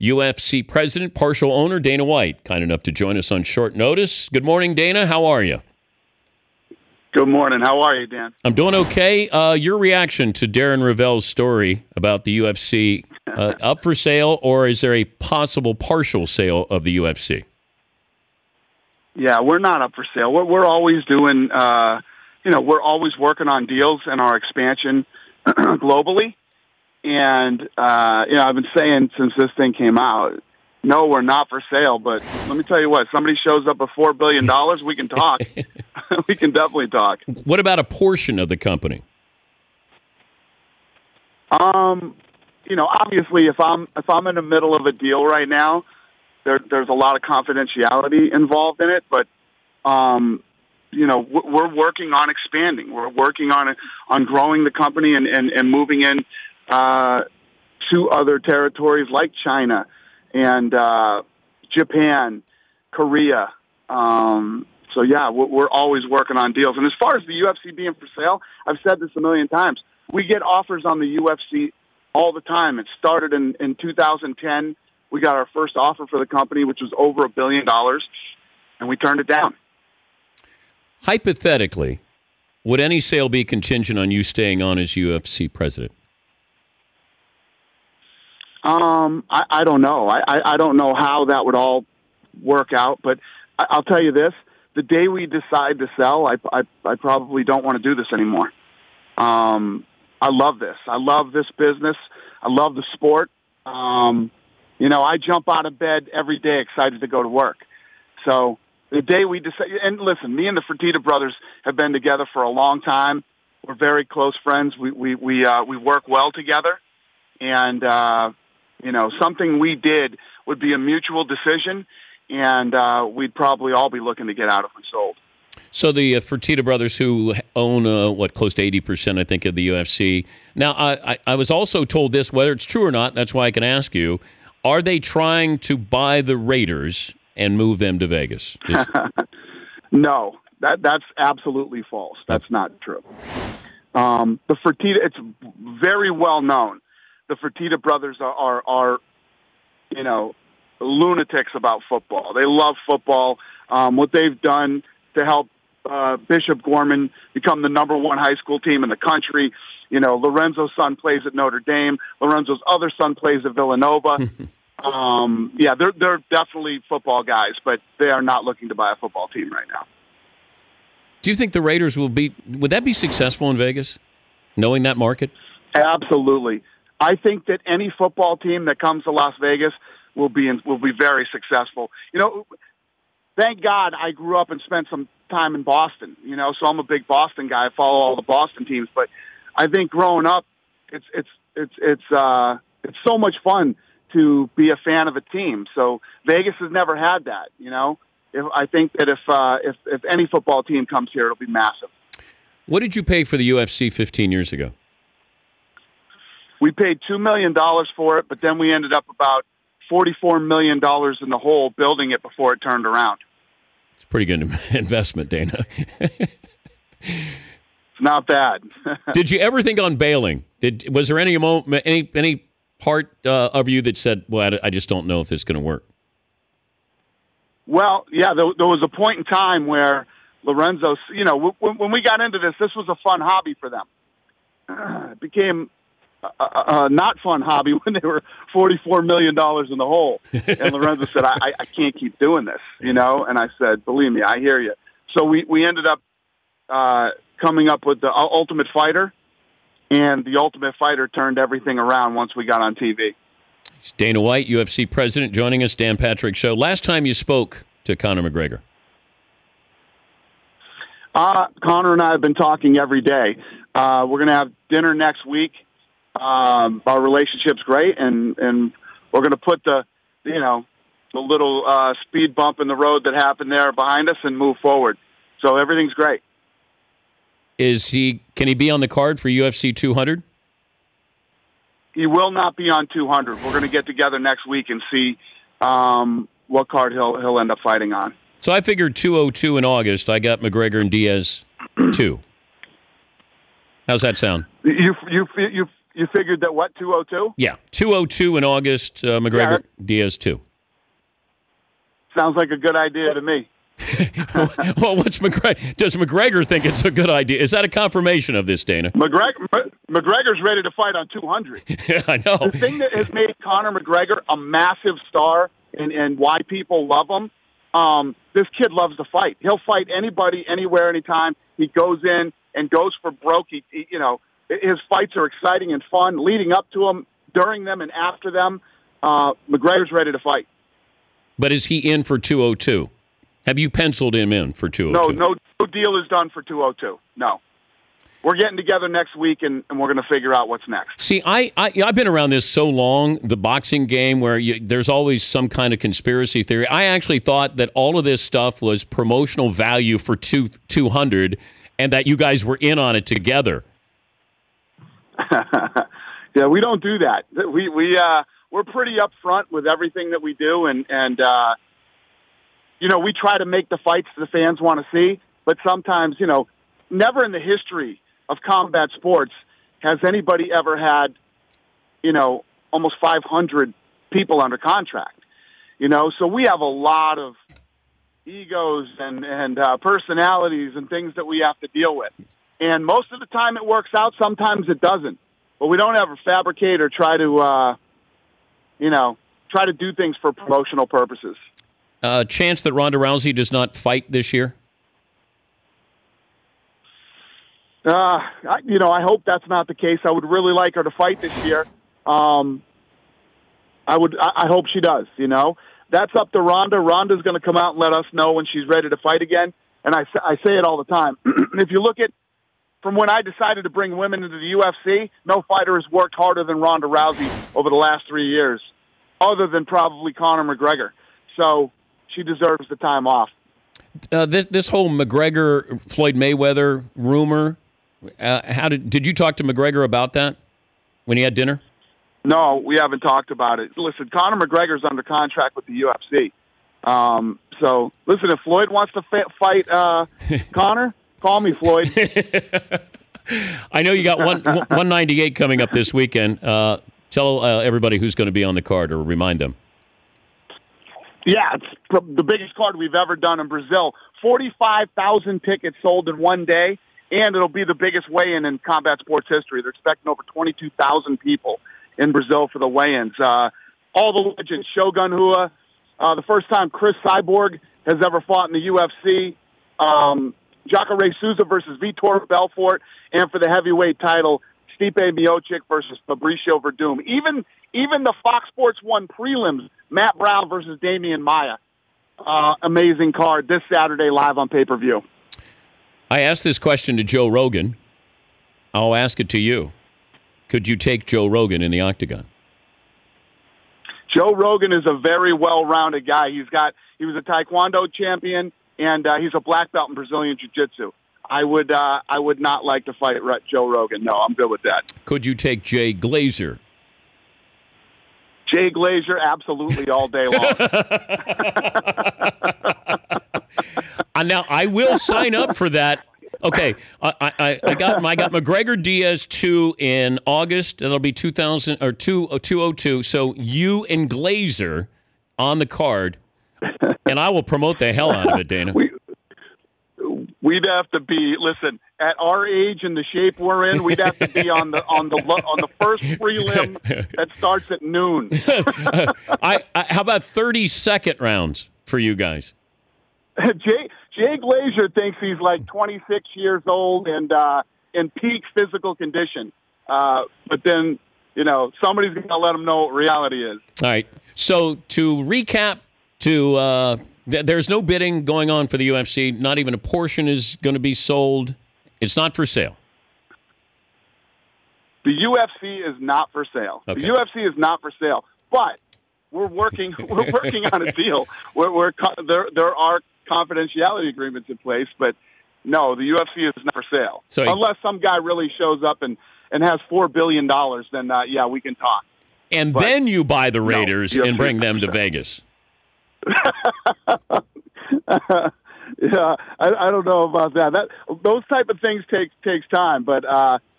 UFC president, partial owner, Dana White, kind enough to join us on short notice. Good morning, Dana. How are you? Good morning. How are you, Dan? I'm doing okay. Your reaction to Darren Rovell's story about the UFC up for sale, or is there a possible partial sale of the UFC? Yeah, we're not up for sale. We're always doing, we're always working on deals and our expansion globally. And, I've been saying since this thing came out, no, we're not for sale. But let me tell you what, somebody shows up with $4 billion, we can talk. We can definitely talk. What about a portion of the company? Obviously, if I'm in the middle of a deal right now, there's a lot of confidentiality involved in it. But, we're working on expanding. We're working on growing the company and moving in to other territories like China and Japan, Korea. We're always working on deals. And as far as the UFC being for sale, I've said this a million times. We get offers on the UFC all the time. It started in 2010. We got our first offer for the company, which was over $1 billion, and we turned it down. Hypothetically, would any sale be contingent on you staying on as UFC president? I don't know. I don't know how that would all work out, but I'll tell you this. The day we decide to sell, I probably don't want to do this anymore. I love this. I love this business. I love the sport. I jump out of bed every day excited to go to work. So the day we decide, and listen, me and the Fertitta brothers have been together for a long time. We're very close friends. We work well together, and something we did would be a mutual decision, and we'd probably all be looking to get out if we sold. So the Fertitta brothers, who own close to 80%, I think, of the UFC. Now, I was also told this, whether it's true or not. That's why I can ask you: are they trying to buy the Raiders and move them to Vegas? No, that's absolutely false. That's not true. The Fertitta, it's very well known. The Fertitta brothers are lunatics about football. They love football. What they've done to help Bishop Gorman become the number one high school team in the country. Lorenzo's son plays at Notre Dame. Lorenzo's other son plays at Villanova. They're definitely football guys, but they are not looking to buy a football team right now. Do you think the Raiders would that be successful in Vegas, knowing that market? Absolutely. I think that any football team that comes to Las Vegas will be very successful. Thank God I grew up and spent some time in Boston, so I'm a big Boston guy. I follow all the Boston teams, but I think growing up, it's so much fun to be a fan of a team. So Vegas has never had that, I think that if any football team comes here, it'll be massive. What did you pay for the UFC 15 years ago? We paid $2 million for it, but then we ended up about $44 million in the hole building it before it turned around. It's a pretty good investment, Dana. It's not bad. Did you ever think on bailing? Was there any part of you that said, well, I just don't know if this is going to work? Well, yeah, there was a point in time where Lorenzo, when we got into this was a fun hobby for them. It became a not fun hobby when they were $44 million in the hole. And Lorenzo said, I can't keep doing this, And I said, believe me, I hear you. So we ended up coming up with the Ultimate Fighter, and the Ultimate Fighter turned everything around once we got on TV. It's Dana White, UFC president, joining us, Dan Patrick Show. Last time you spoke to Conor McGregor? Conor and I have been talking every day. We're going to have dinner next week. Our relationship's great, and we're going to put the little speed bump in the road that happened there behind us and move forward. So everything's great. Can he be on the card for UFC 200? He will not be on 200. We're going to get together next week and see what card he'll end up fighting on. So I figured 202 in August. I got McGregor and Diaz 2. How's that sound? You You figured that what, 202? Yeah, 202 in August. McGregor Diaz 2. Sounds like a good idea to me. Well, what's McGregor? Does McGregor think it's a good idea? Is that a confirmation of this, Dana? McGregor's ready to fight on 200. Yeah, I know. The thing that has made Conor McGregor a massive star and why people love him, this kid loves to fight. He'll fight anybody, anywhere, anytime. He goes in and goes for broke. His fights are exciting and fun, leading up to them, during them, and after them. McGregor's ready to fight. But is he in for 202? Have you penciled him in for 202? No deal is done for 202. No. We're getting together next week, and we're going to figure out what's next. See, I've been around this so long, the boxing game, where there's always some kind of conspiracy theory. I actually thought that all of this stuff was promotional value for 200 and that you guys were in on it together. Yeah, we don't do that. We're pretty upfront with everything that we do, and we try to make the fights the fans want to see, but sometimes, never in the history of combat sports has anybody ever had, almost 500 people under contract, so we have a lot of egos and personalities and things that we have to deal with. And most of the time it works out. Sometimes it doesn't, but we don't ever fabricate or try to do things for promotional purposes. Chance that Ronda Rousey does not fight this year? I hope that's not the case. I would really like her to fight this year. I hope she does, That's up to Ronda. Ronda's going to come out and let us know when she's ready to fight again. And I say it all the time. If you look at from when I decided to bring women into the UFC, no fighter has worked harder than Ronda Rousey over the last 3 years, other than probably Conor McGregor. So she deserves the time off. This whole McGregor Floyd Mayweather rumor. Did you talk to McGregor about that when he had dinner? No, we haven't talked about it. Listen, Conor McGregor's under contract with the UFC. So listen, if Floyd wants to fight Conor, call me, Floyd. I know you got 198 coming up this weekend. Tell everybody who's going to be on the card, or remind them. Yeah, it's the biggest card we've ever done in Brazil. 45,000 tickets sold in one day, and it'll be the biggest weigh-in in combat sports history. They're expecting over 22,000 people in Brazil for the weigh-ins. All the legends, Shogun Rua, the first time Chris Cyborg has ever fought in the UFC, Jacare Souza versus Vitor Belfort, and for the heavyweight title, Stipe Miocic versus Fabricio Verdum. Even the Fox Sports 1 prelims, Matt Brown versus Damian Maia. Amazing card this Saturday live on pay-per-view. I asked this question to Joe Rogan. I'll ask it to you. Could you take Joe Rogan in the octagon? Joe Rogan is a very well-rounded guy. He was a Taekwondo champion, and he's a black belt in Brazilian Jiu-Jitsu. I would not like to fight Joe Rogan. No, I'm good with that. Could you take Jay Glazer? Jay Glazer, absolutely, all day long. Now, I will sign up for that. Okay, I got McGregor Diaz 2 in August. That'll be 202. So you and Glazer on the card, and I will promote the hell out of it, Dana. We'd have to be, listen, at our age and the shape we're in, we'd have to be on the first prelim that starts at noon. How about 30-second rounds for you guys? Jay Glazer thinks he's like 26 years old and in peak physical condition. But then, somebody's going to let him know what reality is. All right. So to recap, there's no bidding going on for the UFC. Not even a portion is going to be sold. It's not for sale. The UFC is not for sale. Okay. The UFC is not for sale. But we're working on a deal. There are confidentiality agreements in place, but no, the UFC is not for sale. So unless some guy really shows up and has $4 billion, then yeah, we can talk. And then you buy the Raiders and bring them to Vegas. Yeah, I don't know about that. Those type of things takes time, but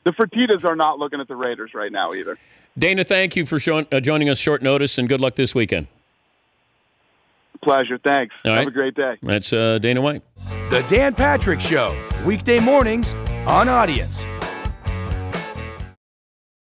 The Fertittas are not looking at the Raiders right now either. Dana, thank you for joining us short notice, and good luck this weekend. Pleasure. Thanks. All right. Have a great day. That's Dana White. The Dan Patrick Show, weekday mornings on Audience.